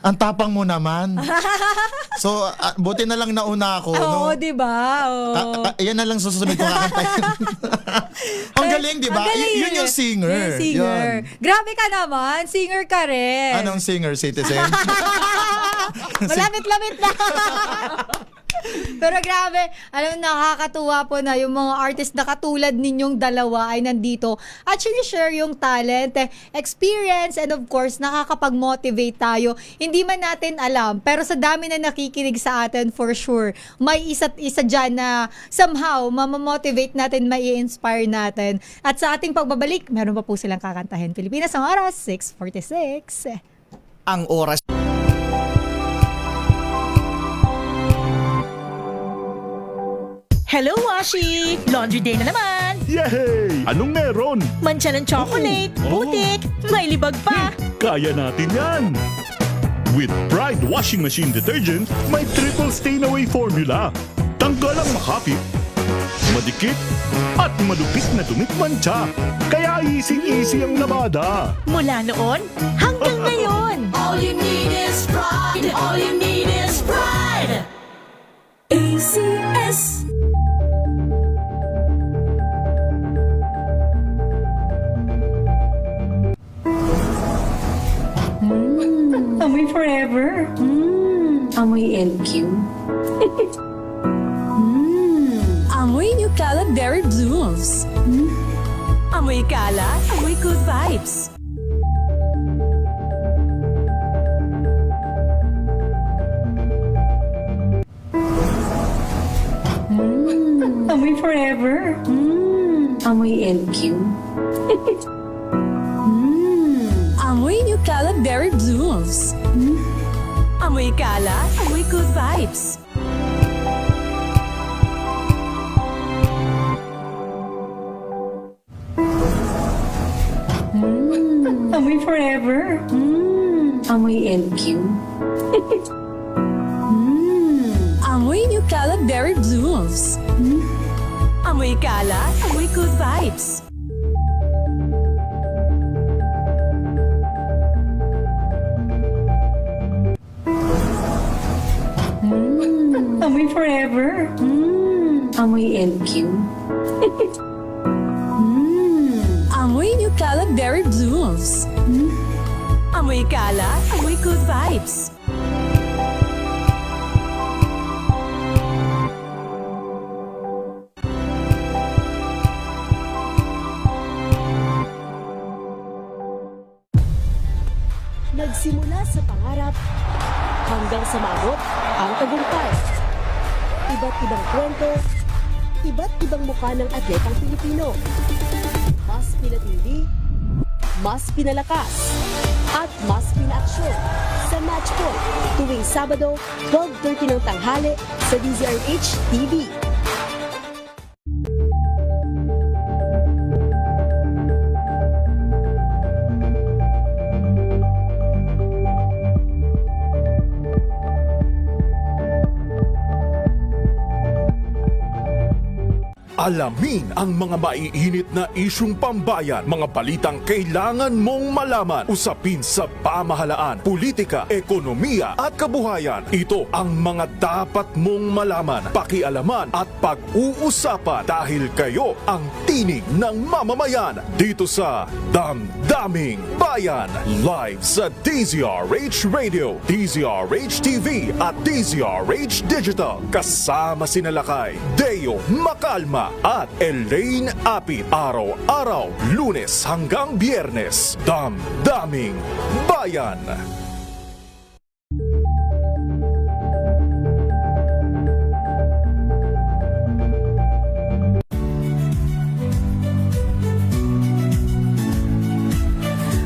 Ang tapang mo naman. So, buti na lang nauna ako. Oo, no? di ba? Oo. Yan na lang susunod kong kakantayin. Ang galing, di ba? Ang galing. Yun yung singer. Yung singer. Yun. Grabe ka naman. Singer ka rin. Anong singer, citizen? Malapit-lapit na. Pero grabe, alam, nakakatuwa po na yung mga artist na katulad ninyong dalawa ay nandito at sinishare yung talent, experience, and of course, nakakapag-motivate tayo. Hindi man natin alam, pero sa dami na nakikinig sa atin, for sure, may isa't isa dyan na somehow mamamotivate natin, mai-inspire natin. At sa ating pagbabalik, meron pa po silang kakantahin. Pilipinas ang oras, 6:46. Ang oras. Hello, Washi! Laundry day na naman! Yay! Anong meron? Mancha ng chocolate, putik, may libag pa! Kaya natin yan! With Pride Washing Machine Detergent, may triple stain-away formula. Tanggal ang makapit, madikit, at malupit na dumit-mancha. Kaya easy-easy ang labada. Mula noon hanggang ngayon! All you need is pride. All you need is pride. ACS. Amoy forever. Amoy LQ. Amoy New Caleb Berry Blooms. Amoy kalat, amoy good vibes. Amoy forever. Amoy LQ. Amoy New Caleb Berry Blooms. Amoy kalat, amoy good vibes. Amoy forever. Amoy LQ. Amoy New Caleb Berry Blooms. Amoy kalat, amoy good vibes. Amoy forever. Amoy LQ. Amoy New Caleb Berry Blooms. Amoy kalat, amoy good vibes. hanggang sa maabot ang tagumpay. Iba't ibang kwento, iba't ibang mukha ng atletang Pilipino. Mas pinatindi, mas pinalakas, at mas pinaaksyon sa Match Point tuwing Sabado, 12:30 ng tanghali sa DZRH TV. Alamin ang mga maiinit na isyung pambayan, mga balitang kailangan mong malaman, usapin sa pamahalaan, politika, ekonomiya at kabuhayan. Ito ang mga dapat mong malaman, pakialaman at pag-uusapan dahil kayo ang tinig ng mamamayan dito sa Damdaming Bayan. Live sa DZRH Radio, DZRH TV at DZRH Digital. Kasama sina Lakay, Deo Macalma at Elaine Apit. Araw-araw, Lunes hanggang Biyernes. Damdaming Bayan.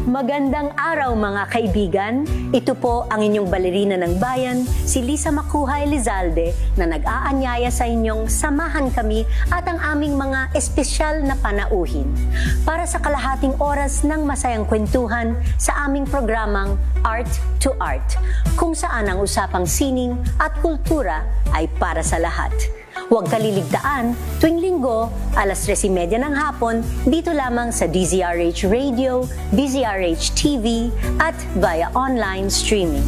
Magandang araw mga kaibigan. Ito po ang inyong balerina ng bayan, si Lisa Makuhay Lizalde, na nag-aanyaya sa inyong samahan kami at ang aming mga espesyal na panauhin para sa kalahating oras ng masayang kwentuhan sa aming programang Art to Art, kung saan ang usapang sining at kultura ay para sa lahat. Huwag kaliligtaan, tuwing linggo, alas 3:30 ng hapon, dito lamang sa DZRH Radio, DZRH TV, at via online streaming.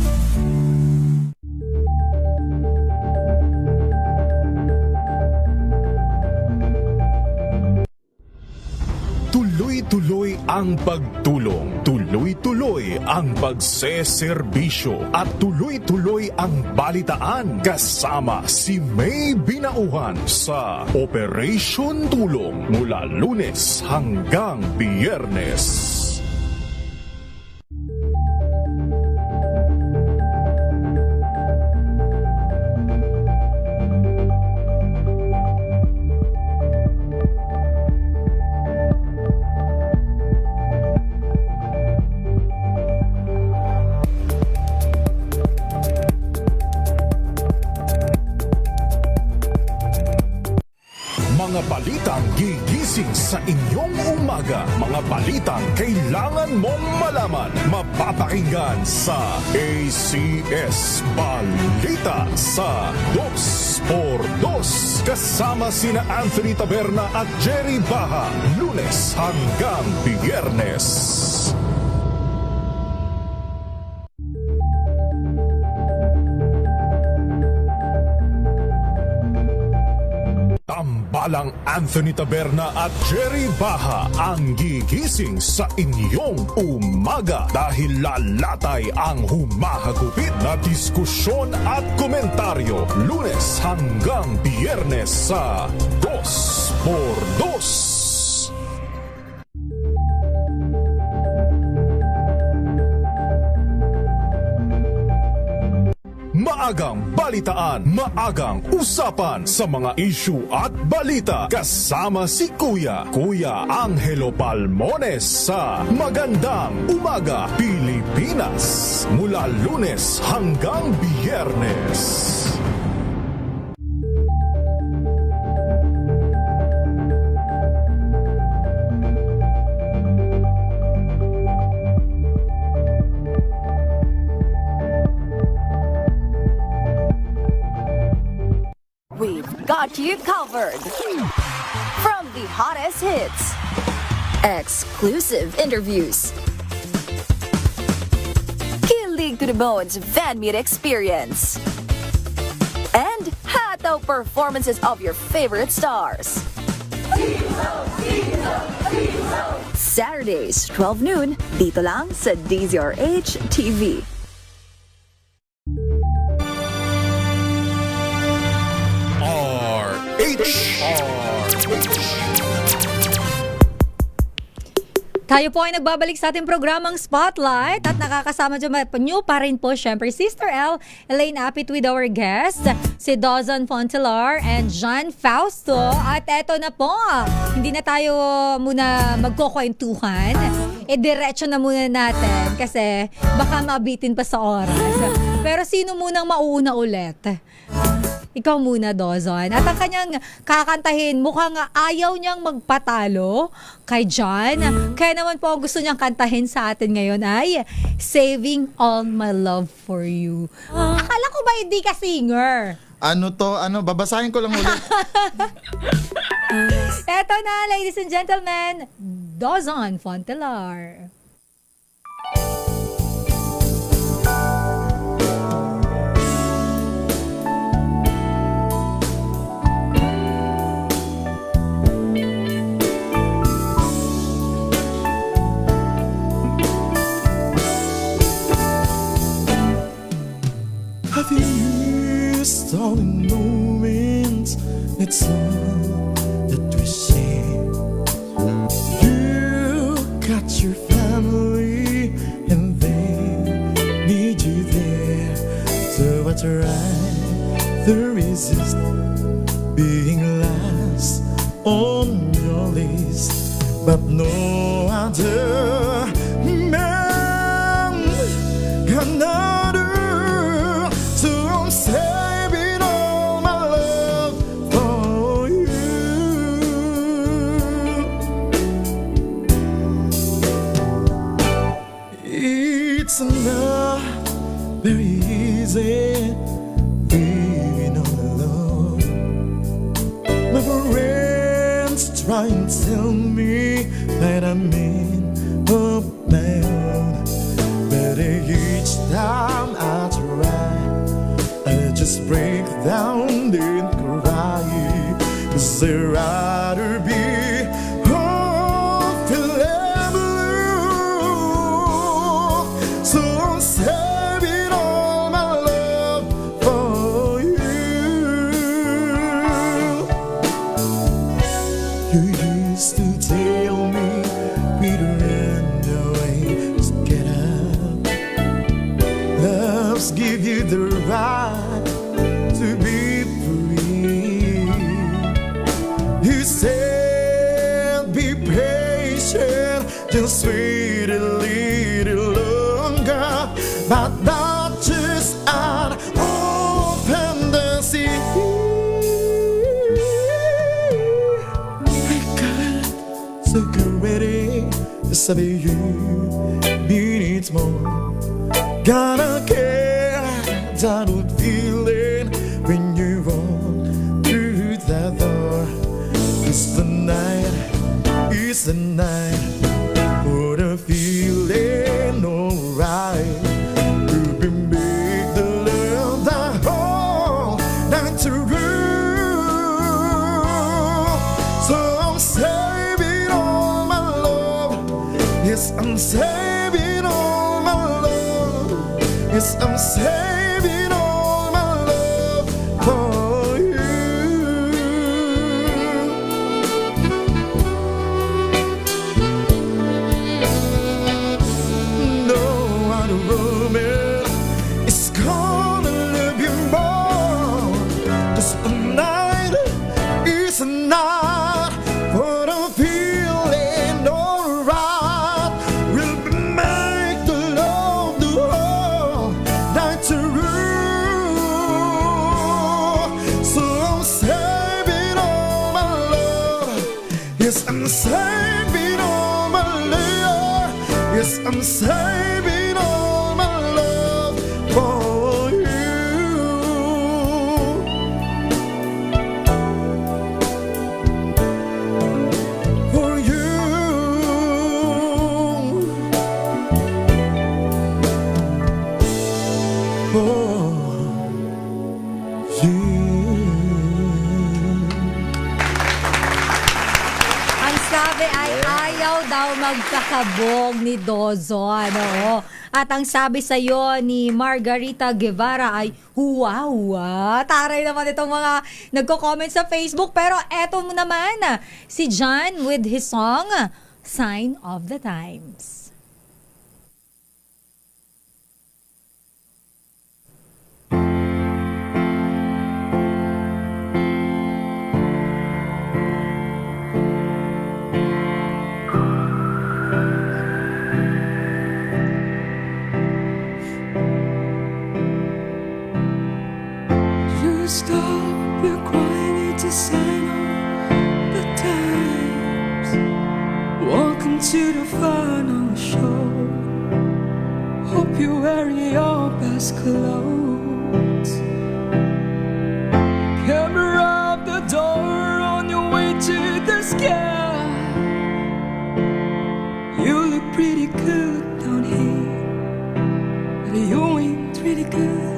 Tuloy-tuloy ang pagtulong, tuloy-tuloy ang pagseserbisyo at tuloy-tuloy ang balitaan kasama si May Binauhan sa Operation Tulong mula Lunes hanggang Biyernes. Mga balitang gigising sa inyong umaga. Mga balitang kailangan mong malaman. Mapapakinggan sa ACS Balita sa 2x2. Kasama sina Anthony Taberna at Jerry Baha. Lunes hanggang Biyernes. Tambalang Anthony Taberna at Jerry Baha ang gigising sa inyong umaga dahil lalatay ang humahagupit na diskusyon at komentaryo. Lunes hanggang Biyernes sa 2x2. Maagang balitaan, maagang usapan sa mga issue at balita kasama si Kuya Angelo Palmones sa Magandang Umaga Pilipinas mula Lunes hanggang Biyernes. Got you covered. From the hottest hits, exclusive interviews, kilig to the bones fan meet experience, and hataw performances of your favorite stars. Saturdays, 12 noon, dito lang sa DZRH TV. Tayo po ay nagbabalik sa ating programang Spotlight at nakakasama dyan nyo pa rin po syempre Sister L, Elaine Apit with our guest, si Dawson Fontelar and John Fausto. At eto na po, hindi na tayo muna magkukwentuhan. Diretso na muna natin kasi baka mabitin pa sa oras. Pero sino munang mauuna ulit? Ikaw muna, Dawson. At ang kanyang kakantahin, mukhang ayaw niyang magpatalo kay John. Kaya naman po ang gusto niyang kantahin sa atin ngayon ay Saving All My Love For You. Akala ko ba hindi ka singer? Babasahin ko lang ulit. Eto na, ladies and gentlemen, Dawson Fontelar. Have you used all the moments? It's all that we share. You got your family and they need you there. So I try to resist being last on your list, but no other man can saving all my love for you. It's not very easy being all alone. My friends try and tell me that I'm in of my own, but each time I try, I just break down and cry, 'cause I'd rather be feeling blue. So I'm saving all my love for you. You used to tell me we'd run away, just get up. Love's give you the right to be free. You said be patient, just wait a little longer, but not just an open the sea. I got so get ready to serve you. Needs more, gotta care that would feeling when you walk through that door. It's the night for the feeling alright. You can make the love that whole night through. So I'm saving all my love. Yes, I'm saving all my love. Yes, I'm saving all my love for you. No other woman is gonna love you more. Just the night is a night for the feeling alright. We'll make the love the whole night through. So I'm saving all my love. Yes, I'm saving all my love. Yes, I'm saving all my love for you. For you. Ang sabi ay ayaw daw magkakabog ni Dawson. Oo. At ang sabi sa'yo ni Margarita Guevara ay huwa-huwa. Taray naman itong mga nagko-comment sa Facebook. Pero eto mo naman, si John with his song Sign of the Times. Just stop your crying, it's a sign of the times. Welcome to the final show. Hope you're wearing your best clothes. Camera up the door on your way to the sky. You look pretty good down here, but you ain't really good.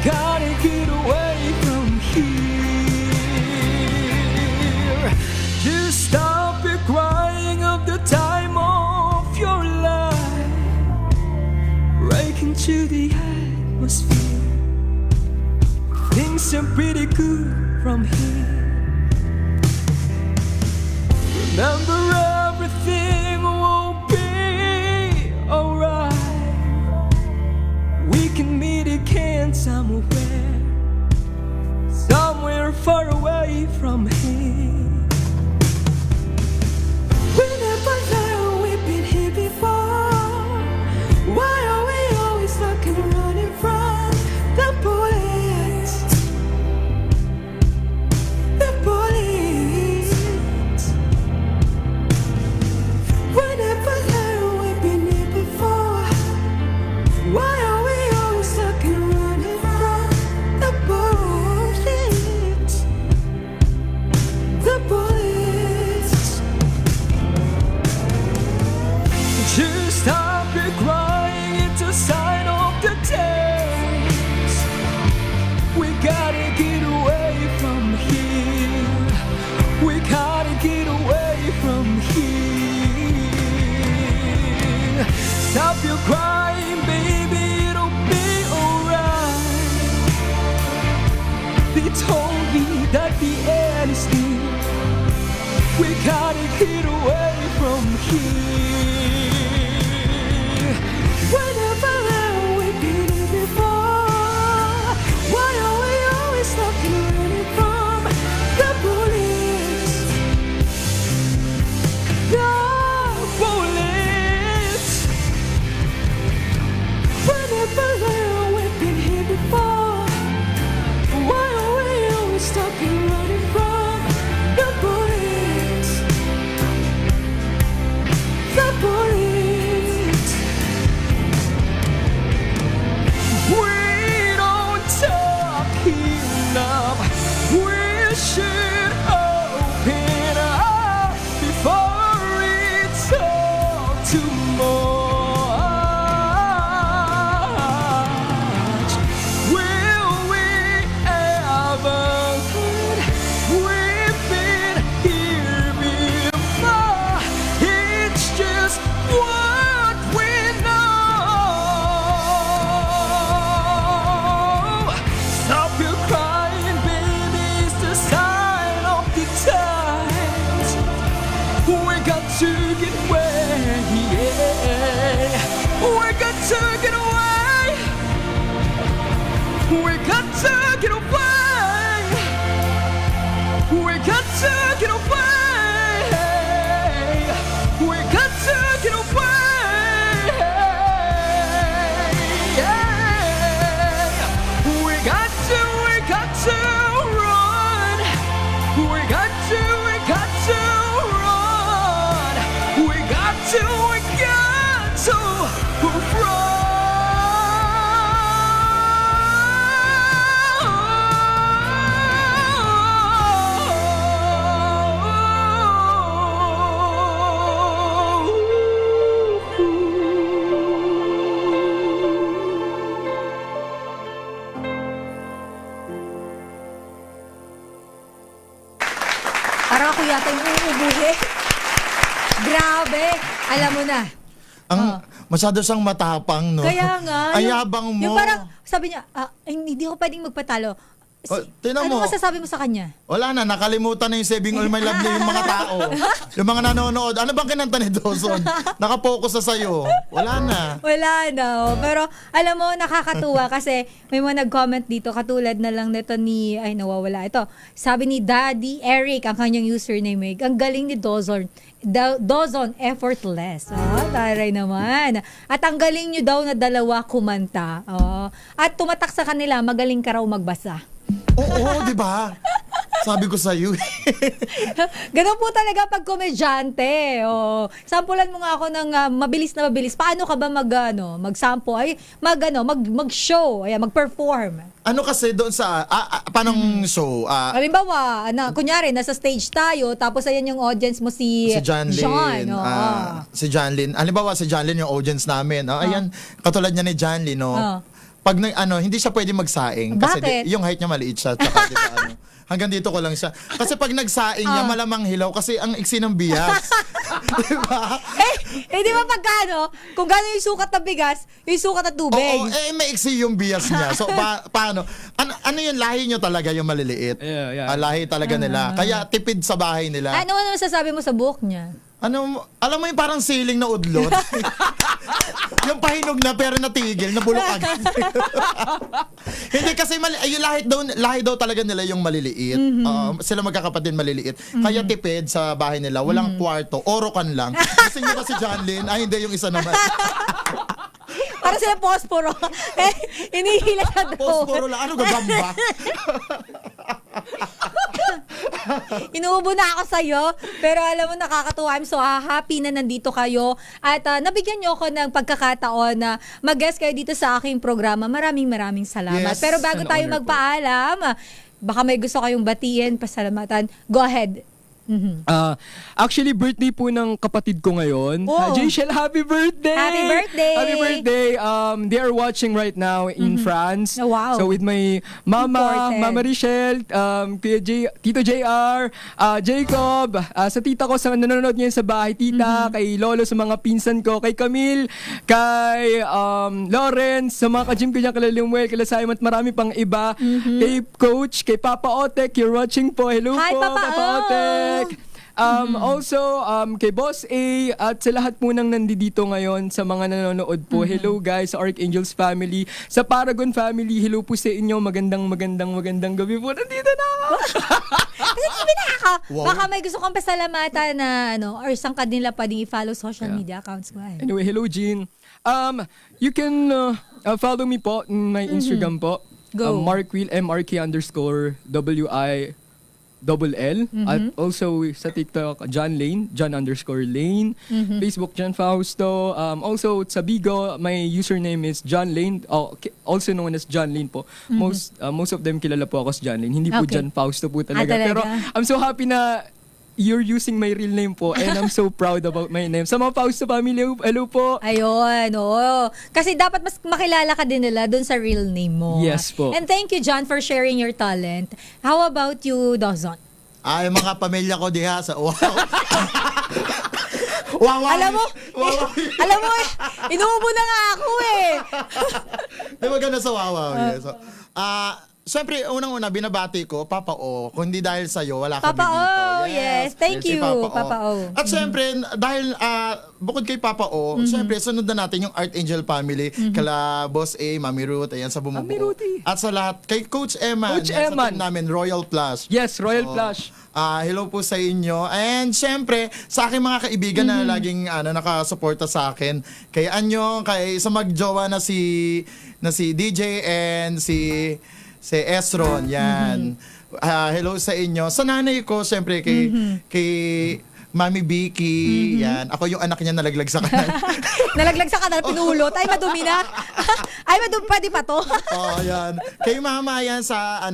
Gotta get away from here. Just stop your crying of the time of your life. Break into the atmosphere. Things are pretty good from here. Remember, everything will be alright. We can meet again somewhere far away from here. We never learned we've been here before. Why are we always looking running from the bullets? The bullets. We never learned we've been here before. Why are we always looking running from the bullets? The bullets. Just stop your crying, it's a sign of the times. We gotta get away from here. We gotta get away from here. Stop your crying, baby, it'll be alright. They told me that the end is near. We gotta get away from here. Whenever we've been here before. Why are we always looking running from the bullets? The bullets. Whenever we've been here before. Why are we always looking running from the bullets? The bullets. We don't talk enough. We should open up before it's all too much. Will we ever learn? We've been here before. It's just what we know. Stop your crying, baby, it's the sign of the times. We got to get away, yeah. We got to get away. We got to get away. We got to get away. Parang ako yata yung uubuhin. Grabe. Alam mo na. Masyado siyang matapang, no? Kaya nga. Ang yabang mo. Yung parang, sabi niya, hindi ako pwedeng magpatalo. Tinan Ano mo. masasabi mo sa kanya? Wala na, nakalimutan na yung Saving All My Love niya yung mga tao. Yung mga nanonood. Ano bang kinanta ni Dawson? Nakapokus na sa'yo. Wala na. Wala na. Pero alam mo, nakakatuwa kasi may mga nag-comment dito katulad na lang nito ni, ay nawawala. Ito, sabi ni Daddy Eric, ang kanyang username, ang galing ni Dawson. Dawson, effortless. Taray naman. At ang galing nyo daw na dalawa kumanta. At tumatak sa kanila, magaling ka raw magbasa. Oo, di ba? Sabi ko sa'yo. Ganun po talaga pag komedyante. Sampulan mo nga ako ng mabilis na mabilis. Paano ka ba mag-sample? Mag-show, mag-perform? Ano kasi doon sa, panong show? Halimbawa, kunyari, nasa stage tayo, tapos ayan yung audience mo si John Lynn. John. Si John Lynn. Halimbawa, si John Lynn yung audience namin. Ayan, katulad niya ni John Lynn, no? Pag hindi siya pwede magsaing. Kasi Bakit? yung height niya maliit siya. Tsaka, diba, hanggang dito ko lang siya. Kasi pag nagsaing niya, malamang hilaw kasi ang iksi ng bias. Diba? Di ba pagkano? Kung gano'n yung sukat ng bigas, yung sukat ng tubig. Oo, maiksi yung bias niya. So, paano? Ano yung lahi nyo talaga yung maliliit? Yeah. Lahi talaga nila. Kaya tipid sa bahay nila. Ano masasabi mo sa buhok niya? Alam mo yung parang siling na udlot? Yung pahinog na pero natigil, nabulok agad. Hindi kasi yung lahi daw talaga nila yung maliliit. Sila magkakapatid maliliit. Kaya tipid sa bahay nila, walang kwarto, orokan lang. Kasi nyo ba si John Lynn? Ay, hindi, yung isa naman. Para sila posporo. Inihila na daw. Posporo lang. Ano gagamba? Inuubo na ako sa'yo. Pero alam mo, nakakatuwa. I'm so happy na nandito kayo. At nabigyan nyo ako ng pagkakataon na mag-guest kayo dito sa aking programa. Maraming salamat. Yes, pero bago an tayo honor magpaalam, baka may gusto kayong batiin, pasalamatan. Go ahead. Actually, birthday po ng kapatid ko ngayon. Oh. Jayshel, happy birthday! Happy birthday! Happy birthday! They are watching right now in France. Oh, wow. So with my mama, Important. Mama Richelle, Kuya Tito JR, Jacob, sa tita ko sa nanonood ngayon sa bahay, tita, kay lolo, sa mga pinsan ko, kay Camille, kay Lawrence, sa mga ka-gym ko dyan, kay Limuel, kay Simon, at marami pang iba. Kay Coach, kay Papa Otek, you're watching po. Hello Hi, po, Papa Otek. Also, kay Boss A at sa lahat po nang nandito ngayon sa mga nanonood po. Hello guys sa Archangels family, sa Paragon family. Hello po sa inyo. Magandang gabi po. Nandito na ako. Sabi na ako. Wow. Baka may gusto kong pasalamatan na or saan ka nila pwedeng i-follow social media accounts mo. Anyway, hello Jean. You can follow me po in my Instagram po. Go. Markwil, MRK_WILL. At also sa TikTok, John_Lane. Facebook, John Fausto. Also sa Bigo, my username is John Lane, also known as John Lane po. Most of them kilala po ako as John Lane. Hindi po Okay. John Fausto po talaga. Talaga? Pero I'm so happy na you're using my real name po and I'm so proud about my name. Sa mga Fausto family, hello po. Ayun, oo. Kasi dapat mas makilala ka din nila dun sa real name mo. Yes po. And thank you, John, for sharing your talent. How about you, Dawson? Ay, mga pamilya ko diha sa Wawawi. Alam mo, inuubo na nga ako eh. Di ba gano'n sa Wawawi? So, siyempre, unang-una, binabati ko, Papa O. Kung hindi dahil sa'yo, wala kami Papa dito. O, yes. Thank si you, Papa O. At siyempre, dahil bukod kay Papa O, siyempre, sunod na natin yung Archangel family. Kala Boss A, Mami Ruth, ayan sa bumubuo. At sa lahat, kay Coach Eman. Coach yan, Eman. Sa team namin, Royal Plush. Yes, Royal Plush. Hello po sa inyo. And syempre, sa aking mga kaibigan na laging nakasuporta sa akin. Kay Anyo, kay sa magjowa na si DJ and si Esron. Yan. Hello sa inyo. Sa nanay ko, syempre kay Mami Vicky, yan. Ako yung anak niya nalaglag sa kanal. Nalaglag sa kanal, pinulot. Ay, madumi na. Ay, madumi, pwede pa to. Yan. Kay mama yan sa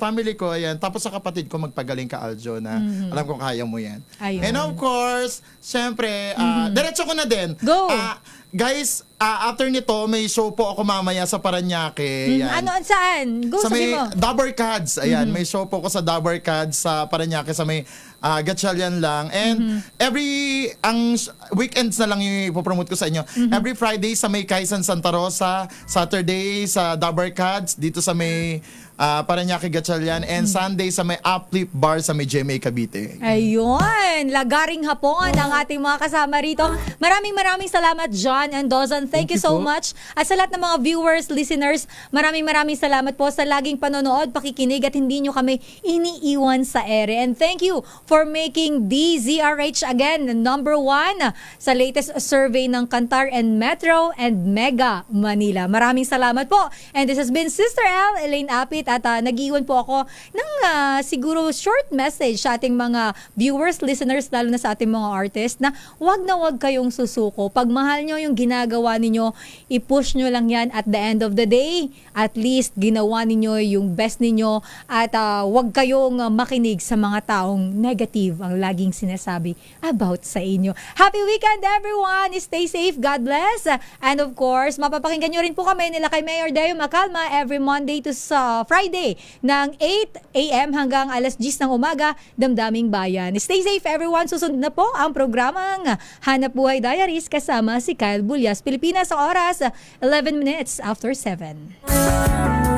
family ko yan. Tapos sa kapatid ko, magpagaling ka, Aljo, na alam ko kaya mo yan. Ayun. And of course, syempre, diretso ko na din. Go. Guys, after nito, may show po ako mamaya sa Paranaque. Yan. Ano, saan? Go, Sa sabi may mo. Dabber Cards. Ayan, may show po ko sa Dabber Cards sa Paranaque sa may Gatchalian lang. And weekends na lang yung ipopromote ko sa inyo. Every Friday sa may Quezon Santa Rosa, Saturday sa Dabber Cards, dito sa may Paranaque Gatchalian, and Sunday sa may Uplift Bar sa may GMA Cavite. Ayun, lagaring hapon ang ating mga kasama rito. Maraming salamat, John and Dozan. Thank you so much. At sa lahat ng mga viewers, listeners, maraming salamat po sa laging panonood, pakikinig at hindi nyo kami iniiwan sa ere. And thank you for making DZRH again number 1 sa latest survey ng Kantar and Metro and Mega Manila. Maraming salamat po. And this has been Sister L, Elaine Apit, at nag-iwan po ako ng siguro short message sa ating mga viewers, listeners, lalo na sa ating mga artists na wag kayong susuko. Pag mahal nyo yung ginagawa ninyo, i-push nyo lang yan. At the end of the day, at least ginawa ninyo yung best ninyo at wag kayong makinig sa mga taong negative ang laging sinasabi about sa inyo. Happy weekend everyone! Stay safe, God bless! And of course, mapapakinggan nyo rin po kami nila kay Mayor Deo Macalma every Monday to Friday ng 8 a.m. hanggang alas 10 ng umaga, Damdaming Bayan. Stay safe everyone! Susunod na po ang programang Hanap Buhay Diaries kasama si Kyle Bulyas. Pilipinas, ang oras 11 minutes after 7.